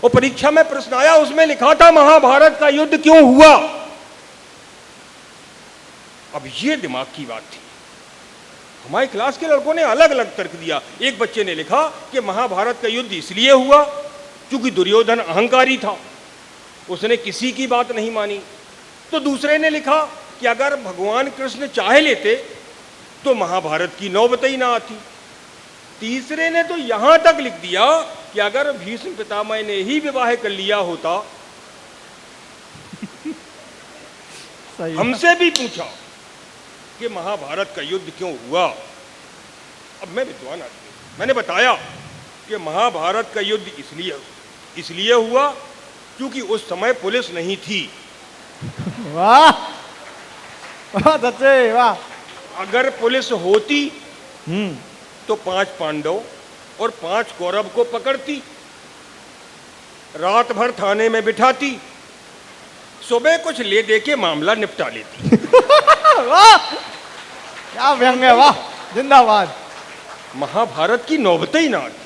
और परीक्षा में प्रश्न आया, उसमें लिखा था महाभारत का युद्ध क्यों हुआ। अब ये दिमाग की बात थी। हमारी क्लास के लड़कों ने अलग अलग तर्क दिया। एक बच्चे ने लिखा कि महाभारत का युद्ध इसलिए हुआ क्योंकि दुर्योधन अहंकारी था, उसने किसी की बात नहीं मानी। तो दूसरे ने लिखा कि अगर भगवान कृष्ण चाह लेते तो महाभारत की नौबत ही ना आती। तीसरे ने तो यहां तक लिख दिया कि अगर भीष्म पितामह ने ही विवाह कर लिया होता। हमसे भी पूछा कि महाभारत का युद्ध क्यों हुआ। अब मैं विद्वान आदमी, मैंने बताया कि महाभारत का युद्ध इसलिए हुआ क्योंकि उस समय पुलिस नहीं थी। वाह, बहुत अच्छे, वाह। अगर पुलिस होती तो 5 पांडव और 5 कौरव को पकड़ती, रात भर थाने में बिठाती, सुबह कुछ ले दे के मामला निपटा लेती। वाह, क्या व्यंग है, वाह, जिंदाबाद। महाभारत की नौबत ही ना आती।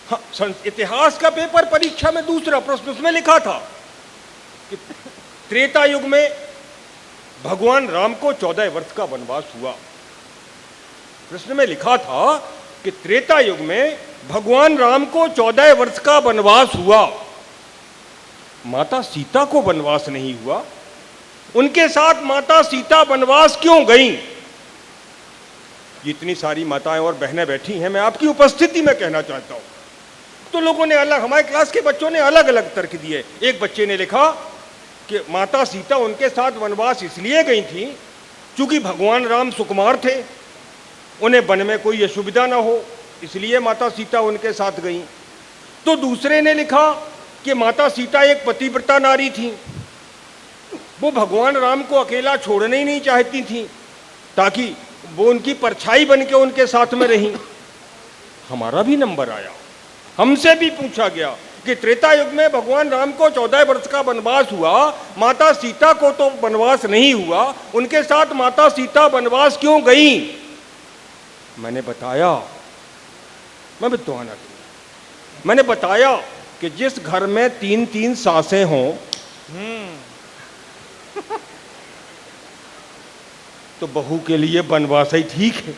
हाँ, इतिहास का पेपर परीक्षा में दूसरा प्रश्न, उसमें लिखा था कि त्रेता युग में भगवान राम को 14 वर्ष का वनवास हुआ। प्रश्न में लिखा था कि त्रेता युग में भगवान राम को 14 वर्ष का वनवास हुआ, माता सीता को वनवास नहीं हुआ। उनके साथ माता सीता वनवास क्यों गईं? इतनी सारी माताएं और बहनें बैठी हैं, मैं आपकी उपस्थिति में कहना चाहता हूं। तो लोगों ने अलग, हमारे क्लास के बच्चों ने अलग अलग तर्क दिए। एक बच्चे ने लिखा कि माता सीता उनके साथ वनवास इसलिए गई थी क्योंकि भगवान राम सुकुमार थे, उन्हें वन में कोई असुविधा ना हो, इसलिए माता सीता उनके साथ गई। तो दूसरे ने लिखा कि माता सीता एक पतिव्रता नारी थी, वो भगवान राम को अकेला छोड़ना ही नहीं चाहती थी ताकि वो उनकी परछाई बन के उनके साथ में रही। हमारा भी नंबर आया। हमसे भी पूछा गया कि त्रेता युग में भगवान राम को 14 वर्ष का वनवास हुआ, माता सीता को तो वनवास नहीं हुआ, उनके साथ माता सीता वनवास क्यों गई? मैंने बताया, मैं विद्वान आदमी, मैंने बताया कि जिस घर में 3-3 सासें हों तो बहू के लिए वनवास ही ठीक है।